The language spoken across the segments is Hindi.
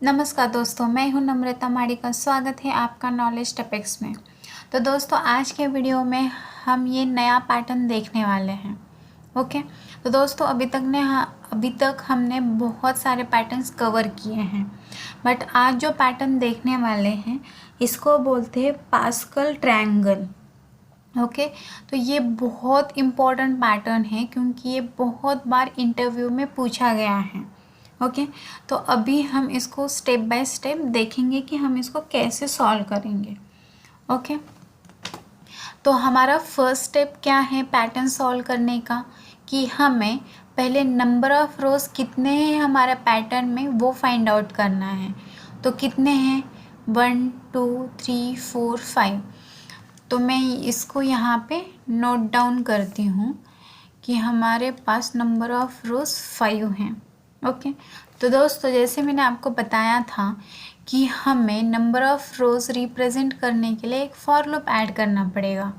नमस्कार दोस्तों, मैं हूं नम्रता माड़ी का स्वागत है आपका नॉलेज टॉपिक्स में। तो दोस्तों, आज के वीडियो में हम ये नया पैटर्न देखने वाले हैं। ओके। तो दोस्तों, अभी तक हमने बहुत सारे पैटर्न्स कवर किए हैं, बट आज जो पैटर्न देखने वाले हैं इसको बोलते हैं पास्कल ट्रायंगल। ओके। तो ये बहुत इम्पोर्टेंट पैटर्न है क्योंकि ये बहुत बार इंटरव्यू में पूछा गया है। ओके। तो अभी हम इसको स्टेप बाय स्टेप देखेंगे कि हम इसको कैसे सॉल्व करेंगे। ओके। तो हमारा फर्स्ट स्टेप क्या है पैटर्न सॉल्व करने का, कि हमें पहले नंबर ऑफ़ रोज़ कितने हैं हमारे पैटर्न में वो फाइंड आउट करना है। तो कितने हैं, 1 2 3 4 5। तो मैं इसको यहाँ पे नोट डाउन करती हूँ कि हमारे पास नंबर ऑफ़ रोज़ 5 हैं। ओके। तो दोस्तों, जैसे मैंने आपको बताया था कि हमें नंबर ऑफ़ रोज़ रिप्रेजेंट करने के लिए एक फॉर लूप ऐड करना पड़ेगा।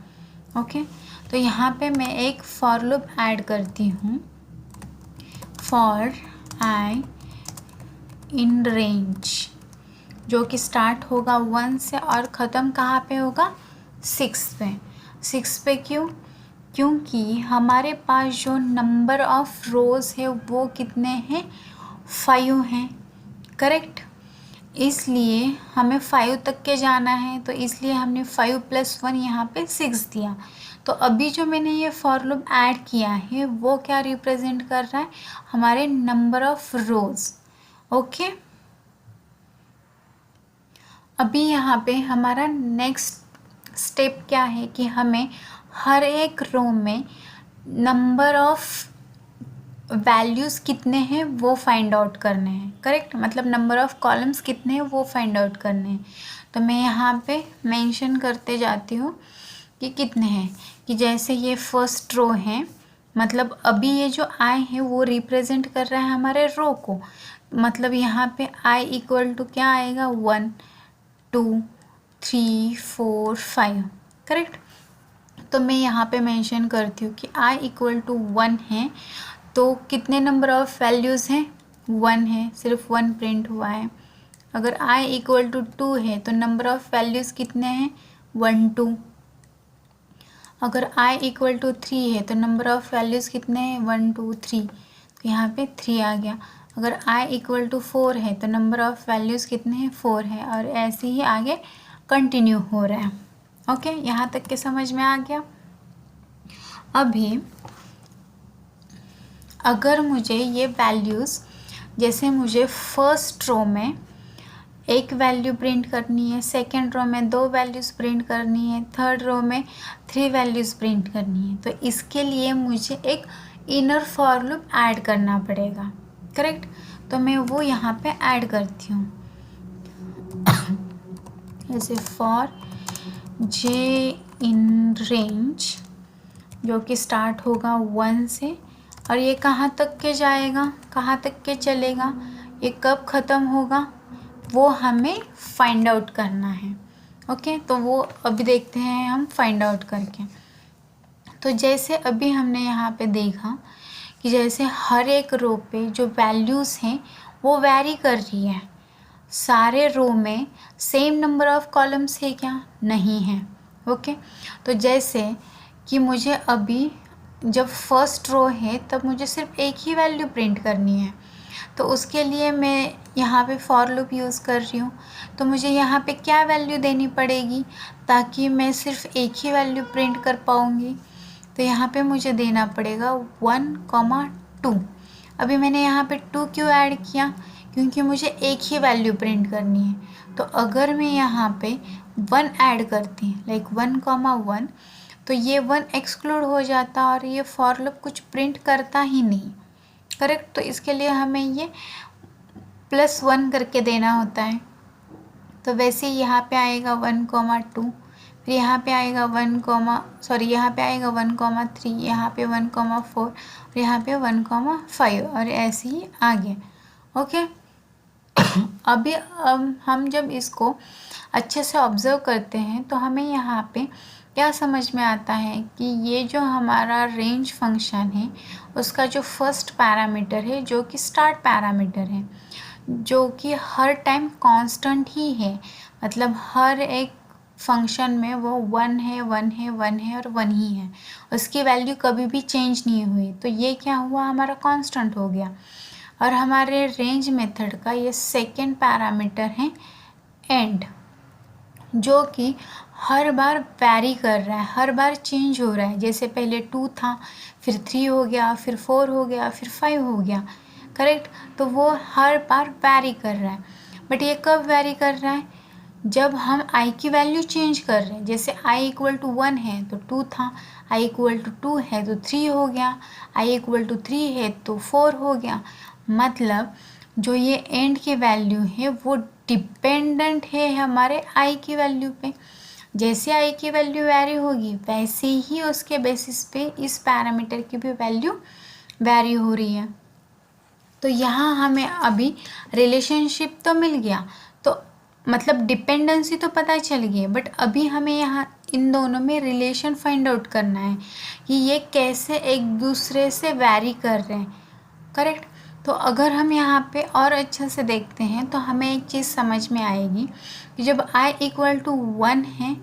ओके। तो यहाँ पे मैं एक फॉर लूप ऐड करती हूँ, फॉर आई इन रेंज, जो कि स्टार्ट होगा 1 से और ख़त्म कहाँ पे होगा, 6 पे। 6 पे क्योंकि हमारे पास जो नंबर ऑफ़ रोज़ है वो कितने हैं, 5 हैं। करेक्ट। इसलिए हमें 5 तक के जाना है, तो इसलिए हमने 5 + 1 यहाँ पे 6 दिया। तो अभी जो मैंने ये फॉर लूप ऐड किया है वो क्या रिप्रेजेंट कर रहा है, हमारे नंबर ऑफ़ रोज़। ओके। अभी यहाँ पे हमारा नेक्स्ट स्टेप क्या है कि हमें हर एक रो में नंबर ऑफ़ वैल्यूज़ कितने हैं वो फाइंड आउट करने हैं। करेक्ट। मतलब नंबर ऑफ़ कॉलम्स कितने हैं वो फाइंड आउट करने हैं। तो मैं यहाँ पे मेंशन करते जाती हूँ कि कितने हैं, कि जैसे ये फर्स्ट रो है, मतलब अभी ये जो आई है वो रिप्रेजेंट कर रहा है हमारे रो को। मतलब यहाँ पे आई इक्वल टू क्या आएगा, 1 2 3 4 5। करेक्ट। तो मैं यहाँ पे मेंशन करती हूँ कि आई इक्वल टू 1 है, तो कितने नंबर ऑफ़ वैल्यूज़ हैं, 1 है, सिर्फ 1 प्रिंट हुआ है। अगर i इक्वल टू 2 है तो नंबर ऑफ़ वैल्यूज़ कितने हैं, 1 2। अगर i इक्वल टू 3 है तो नंबर ऑफ़ वैल्यूज़ कितने हैं, 1 2 3। तो यहाँ पे 3 आ गया। अगर i इक्वल टू 4 है तो नंबर ऑफ़ वैल्यूज़ कितने हैं, 4 है, और ऐसे ही आगे कंटिन्यू हो रहा है। ओके। यहाँ तक के समझ में आ गया। अभी अगर मुझे ये वैल्यूज़, जैसे मुझे फर्स्ट रो में एक वैल्यू प्रिंट करनी है, सेकेंड रो में 2 वैल्यूज़ प्रिंट करनी है, थर्ड रो में 3 वैल्यूज़ प्रिंट करनी है, तो इसके लिए मुझे एक इनर फॉर लूप ऐड करना पड़ेगा। करेक्ट। तो मैं वो यहाँ पे ऐड करती हूँ, जैसे फॉर j इन रेंज, जो कि स्टार्ट होगा 1 से, और ये कहाँ तक के जाएगा, कहाँ तक के चलेगा, ये कब ख़त्म होगा, वो हमें फाइंड आउट करना है। ओके। तो वो अभी देखते हैं हम फाइंड आउट करके। तो जैसे अभी हमने यहाँ पे देखा कि जैसे हर एक रो पे जो वैल्यूज़ हैं वो वैरी कर रही है। सारे रो में सेम नंबर ऑफ़ कॉलम्स है क्या, नहीं है। ओके। तो जैसे कि मुझे अभी जब फर्स्ट रो है तब मुझे सिर्फ एक ही वैल्यू प्रिंट करनी है, तो उसके लिए मैं यहाँ पे फॉर लूप यूज़ कर रही हूँ। तो मुझे यहाँ पे क्या वैल्यू देनी पड़ेगी ताकि मैं सिर्फ एक ही वैल्यू प्रिंट कर पाऊँगी, तो यहाँ पे मुझे देना पड़ेगा 1, 2। अभी मैंने यहाँ पे 2 क्यों ऐड किया, क्योंकि मुझे एक ही वैल्यू प्रिंट करनी है। तो अगर मैं यहाँ पे 1 ऐड करती, लाइक 1, 1, तो ये 1 एक्सक्लूड हो जाता और ये फॉर लूप कुछ प्रिंट करता ही नहीं। करेक्ट। तो इसके लिए हमें ये +1 करके देना होता है। तो वैसे ही यहाँ पे आएगा 1, 2, फिर यहाँ पे आएगा यहाँ पे आएगा 1, 3, यहाँ पे 1, 4, और यहाँ पे 1, 5, और ऐसे ही आगे। ओके। अभी हम जब इसको अच्छे से ऑब्ज़र्व करते हैं तो हमें यहाँ पे क्या समझ में आता है कि ये जो हमारा रेंज फंक्शन है उसका जो फर्स्ट पैरामीटर है, जो कि स्टार्ट पैरामीटर है, जो कि हर टाइम कांस्टेंट ही है, मतलब हर एक फंक्शन में वो 1 है 1 है 1 है और 1 ही है, उसकी वैल्यू कभी भी चेंज नहीं हुई। तो ये क्या हुआ, हमारा कांस्टेंट हो गया। और हमारे रेंज मेथड का ये सेकेंड पैरामीटर है एंड, जो कि हर बार वैरी कर रहा है, हर बार चेंज हो रहा है। जैसे पहले 2 था, फिर 3 हो गया, फिर 4 हो गया, फिर 5 हो गया, करेक्ट। तो वो हर बार वैरी कर रहा है। बट ये कब वैरी कर रहा है, जब हम i की वैल्यू चेंज कर रहे हैं। जैसे i इक्वल टू 1 है तो 2 था, i इक्वल टू 2 है तो 3 हो गया, i इक्वल टू 3 है तो 4 हो गया। मतलब जो ये एंड की वैल्यू है वो डिपेंडेंट है हमारे i की वैल्यू पे। जैसे i की वैल्यू वैरी होगी वैसे ही उसके बेसिस पे इस पैरामीटर की भी वैल्यू वैरी हो रही है। तो यहाँ हमें अभी रिलेशनशिप तो मिल गया, तो मतलब डिपेंडेंसी तो पता चल गई है, बट अभी हमें यहाँ इन दोनों में रिलेशन फाइंड आउट करना है कि ये कैसे एक दूसरे से वैरी कर रहे हैं, करेक्ट। तो अगर हम यहाँ पे और अच्छे से देखते हैं तो हमें एक चीज़ समझ में आएगी कि जब i इक्वल टू 1 है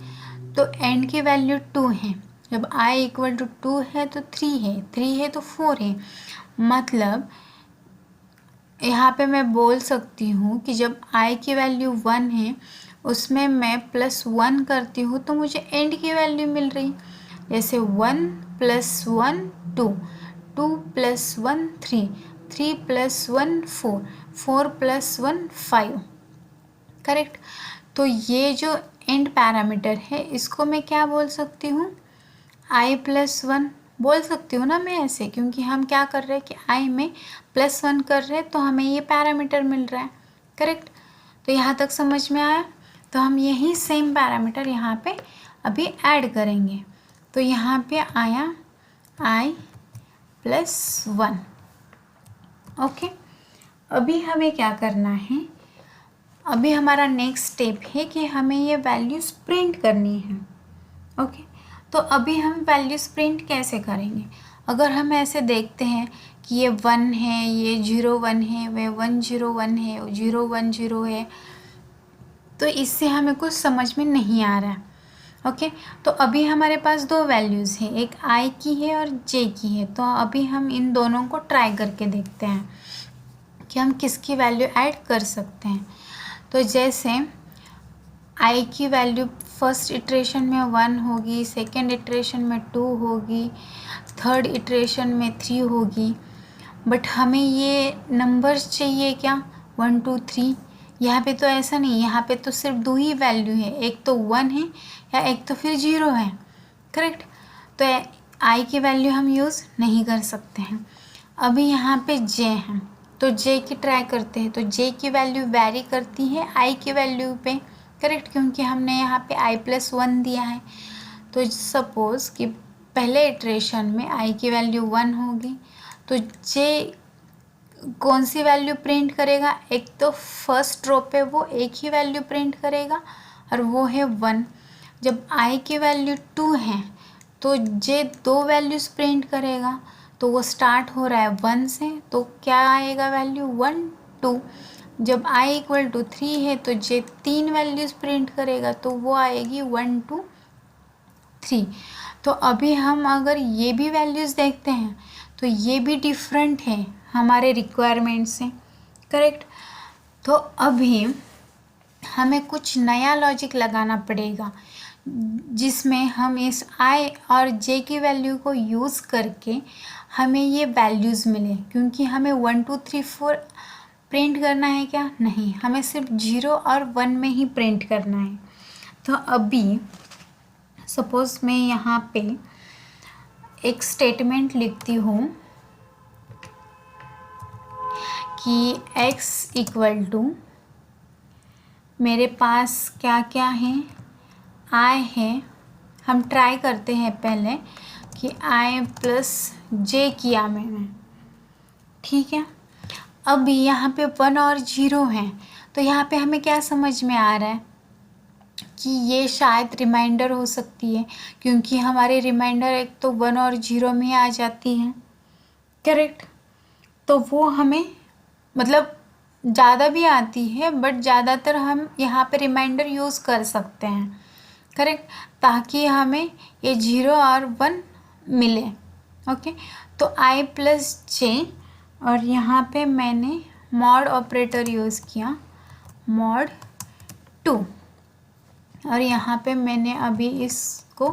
तो एंड की वैल्यू 2 है, जब i इक्वल टू 2 है तो 3 है, 3 है तो 4 है। मतलब यहाँ पे मैं बोल सकती हूँ कि जब i की वैल्यू 1 है उसमें मैं +1 करती हूँ तो मुझे एंड की वैल्यू मिल रही। जैसे 1 + 1 2, 2 + 1 3, 3 + 1 4, 4 + 1 5, करेक्ट। तो ये जो एंड पैरामीटर है इसको मैं क्या बोल सकती हूँ, i+1 बोल सकती हूँ ना मैं ऐसे, क्योंकि हम क्या कर रहे हैं कि i में +1 कर रहे हैं तो हमें ये पैरामीटर मिल रहा है, करेक्ट। तो यहाँ तक समझ में आया। तो हम यही सेम पैरामीटर यहाँ पे अभी ऐड करेंगे। तो यहाँ पे आया i+1, ओके। अभी हमें क्या करना है, अभी हमारा नेक्स्ट स्टेप है कि हमें ये वैल्यूज़ प्रिंट करनी है, ओके। तो अभी हम वैल्यूज़ प्रिंट कैसे करेंगे, अगर हम ऐसे देखते हैं कि ये 1 है, ये 0 1 है, वे 1 0 1 है, 0 1 0 है, तो इससे हमें कुछ समझ में नहीं आ रहा है, ओके। तो अभी हमारे पास दो वैल्यूज़ हैं, एक i की है और j की है। तो अभी हम इन दोनों को ट्राई करके देखते हैं कि हम किसकी वैल्यू ऐड कर सकते हैं। तो जैसे i की वैल्यू फर्स्ट इटरेशन में 1 होगी, सेकेंड इटरेशन में 2 होगी, थर्ड इटरेशन में 3 होगी। बट हमें ये नंबर्स चाहिए क्या, 1 2 3। यहाँ पे तो ऐसा नहीं, यहाँ पे तो सिर्फ दो ही वैल्यू है, एक तो 1 है या एक तो फिर 0 है, करेक्ट। तो i की वैल्यू हम यूज़ नहीं कर सकते हैं। अभी यहाँ पे j है तो j की ट्राई करते हैं। तो j की वैल्यू वैरी करती है i की वैल्यू पे, करेक्ट, क्योंकि हमने यहाँ पे i+1 दिया है। तो सपोज़ कि पहले इटरेशन में i की वैल्यू 1 होगी तो j कौन सी वैल्यू प्रिंट करेगा, एक तो फर्स्ट रो पे वो एक ही वैल्यू प्रिंट करेगा और वो है 1। जब i की वैल्यू 2 है तो j दो वैल्यूज़ प्रिंट करेगा, तो वो स्टार्ट हो रहा है 1 से, तो क्या आएगा वैल्यू 1 2। जब i इक्वल टू 3 है तो j तीन वैल्यूज़ प्रिंट करेगा, तो वो आएगी 1 2 3। तो अभी हम अगर ये भी वैल्यूज़ देखते हैं तो ये भी डिफरेंट है हमारे रिक्वायरमेंट से, करेक्ट। तो अभी हमें कुछ नया लॉजिक लगाना पड़ेगा जिसमें हम इस i और j की वैल्यू को यूज़ करके हमें ये वैल्यूज़ मिले, क्योंकि हमें 1 2 3 4 प्रिंट करना है क्या, नहीं, हमें सिर्फ 0 और 1 में ही प्रिंट करना है। तो अभी सपोज़ मैं यहाँ पे एक स्टेटमेंट लिखती हूँ कि x इक्वल टू, मेरे पास क्या क्या है, i है, हम ट्राई करते हैं पहले कि i+j किया मैंने, ठीक है। अब यहाँ पे 1 और 0 है तो यहाँ पे हमें क्या समझ में आ रहा है कि ये शायद रिमाइंडर हो सकती है, क्योंकि हमारे रिमाइंडर एक तो 1 और 0 में आ जाती हैं, करेक्ट। तो वो हमें मतलब ज़्यादा भी आती है, बट ज़्यादातर हम यहाँ पे रिमाइंडर यूज़ कर सकते हैं, करेक्ट, ताकि हमें ये 0 और 1 मिले। ओके, तो आई प्लस जे, और यहाँ पे मैंने मॉड ऑपरेटर यूज़ किया, मॉड 2, और यहाँ पे मैंने अभी इसको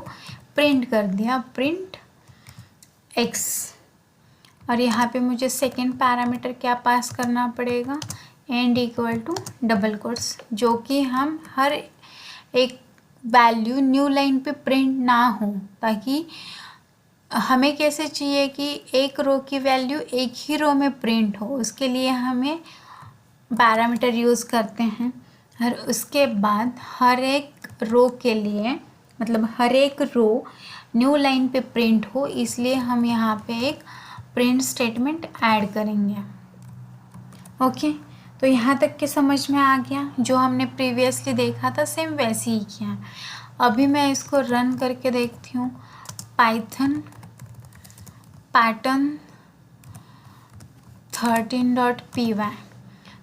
प्रिंट कर दिया, प्रिंट x, और यहाँ पे मुझे सेकेंड पैरामीटर क्या पास करना पड़ेगा, and equal to double quotes, जो कि हम हर एक वैल्यू न्यू लाइन पे प्रिंट ना हो, ताकि हमें कैसे चाहिए कि एक रो की वैल्यू एक ही रो में प्रिंट हो, उसके लिए हमें पैरामीटर यूज़ करते हैं। और उसके बाद हर एक रो के लिए, मतलब हर एक रो न्यू लाइन पे प्रिंट हो, इसलिए हम यहाँ पे एक प्रिंट स्टेटमेंट ऐड करेंगे। ओके, तो यहाँ तक के समझ में आ गया। जो हमने प्रीवियसली देखा था सेम वैसे ही किया। अभी मैं इसको रन करके देखती हूँ, पाइथन पैटर्न 13.py।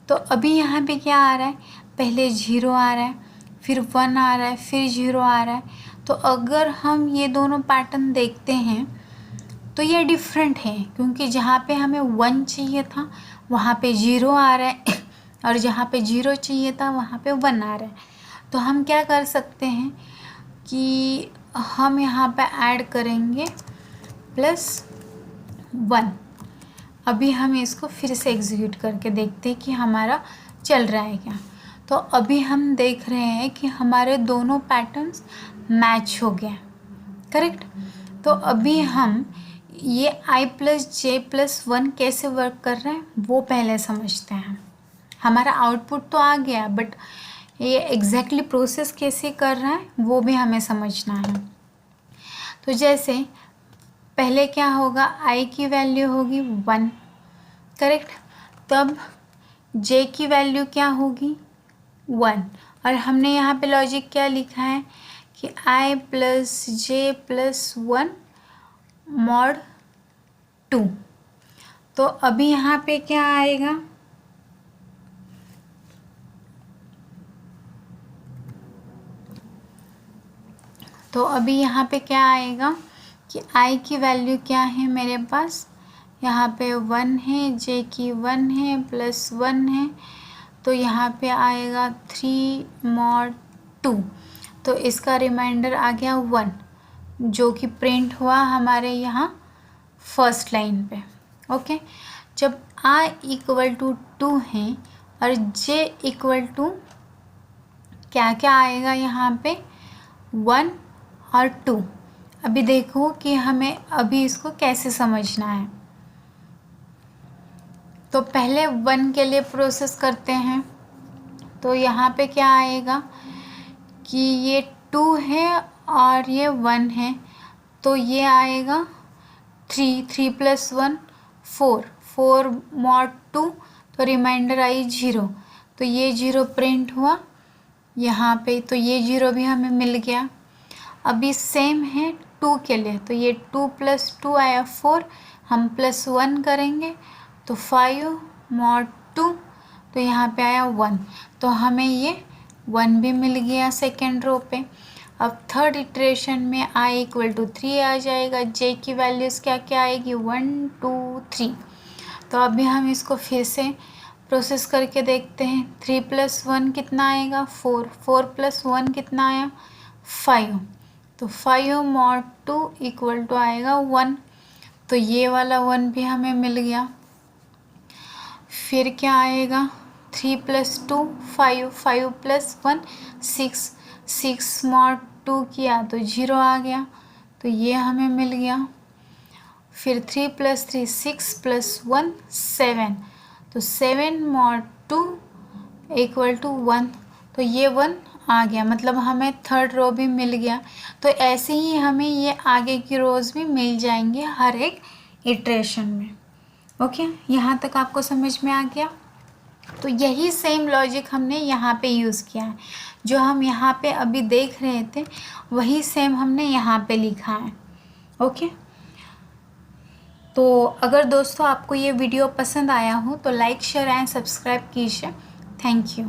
तो अभी यहाँ पे क्या आ रहा है, पहले 0 आ रहा है, फिर 1 आ रहा है, फिर 0 आ रहा है। तो अगर हम ये दोनों पैटर्न देखते हैं तो ये डिफरेंट है, क्योंकि जहाँ पे हमें 1 चाहिए था वहाँ पे 0 आ रहा है, और जहाँ पे 0 चाहिए था वहाँ पे 1 आ रहा है। तो हम क्या कर सकते हैं कि हम यहाँ पे ऐड करेंगे +1। अभी हम इसको फिर से एग्जीक्यूट करके देखते हैं कि हमारा चल रहा है क्या। तो अभी हम देख रहे हैं कि हमारे दोनों पैटर्न्स मैच हो गए, करेक्ट। तो अभी हम ये i + j + 1 कैसे वर्क कर रहा है वो पहले समझते हैं। हमारा आउटपुट तो आ गया, बट ये एग्जैक्टली प्रोसेस कैसे कर रहा है वो भी हमें समझना है। तो जैसे पहले क्या होगा, i की वैल्यू होगी 1, करेक्ट, तब j की वैल्यू क्या होगी 1, और हमने यहाँ पे लॉजिक क्या लिखा है कि i + j + 1 mod 2। तो अभी यहाँ पे क्या आएगा, तो अभी यहाँ पे क्या आएगा कि i की वैल्यू क्या है मेरे पास, यहाँ पे 1 है, j की 1 है, +1 है, तो यहाँ पे आएगा 3 mod 2। तो इसका रिमाइंडर आ गया 1, जो कि प्रिंट हुआ हमारे यहाँ फर्स्ट लाइन पे। ओके, जब i = 2 है और j = क्या क्या आएगा यहाँ पे 1 और 2। अभी देखो कि हमें अभी इसको कैसे समझना है। तो पहले 1 के लिए प्रोसेस करते हैं। तो यहाँ पे क्या आएगा कि ये 2 है और ये 1 है, तो ये आएगा 3 + 1 4 4 mod 2, तो रिमाइंडर आई 0, तो ये 0 प्रिंट हुआ यहाँ पे, तो ये 0 भी हमें मिल गया। अभी सेम है 2 के लिए, तो ये 2 + 2 आया 4, हम +1 करेंगे तो 5 mod 2, तो यहाँ पे आया 1, तो हमें ये 1 भी मिल गया सेकेंड रो पे। अब थर्ड इटरेशन में i = 3 आ जाएगा, j की वैल्यूज़ क्या क्या आएगी 1 2 3। तो अभी हम इसको फिर से प्रोसेस करके देखते हैं। 3 + 1 कितना आएगा 4, 4 + 1 कितना आया 5, तो 5 mod 2 = आएगा 1, तो ये वाला 1 भी हमें मिल गया। फिर क्या आएगा 3 + 2 5, 5 + 1 6, 6 mod 2 किया तो 0 आ गया, तो ये हमें मिल गया। फिर 3 + 3 6 + 1 7, तो 7 mod 2 = 1, तो ये 1 आ गया, मतलब हमें थर्ड रो भी मिल गया। तो ऐसे ही हमें ये आगे की रोज़ भी मिल जाएंगे हर एक इटरेशन में। ओके, यहाँ तक आपको समझ में आ गया। तो यही सेम लॉजिक हमने यहाँ पे यूज़ किया है, जो हम यहाँ पे अभी देख रहे थे वही सेम हमने यहाँ पे लिखा है। ओके, तो अगर दोस्तों आपको ये वीडियो पसंद आया हो तो लाइक शेयर एंड सब्सक्राइब कीजिए। Thank you.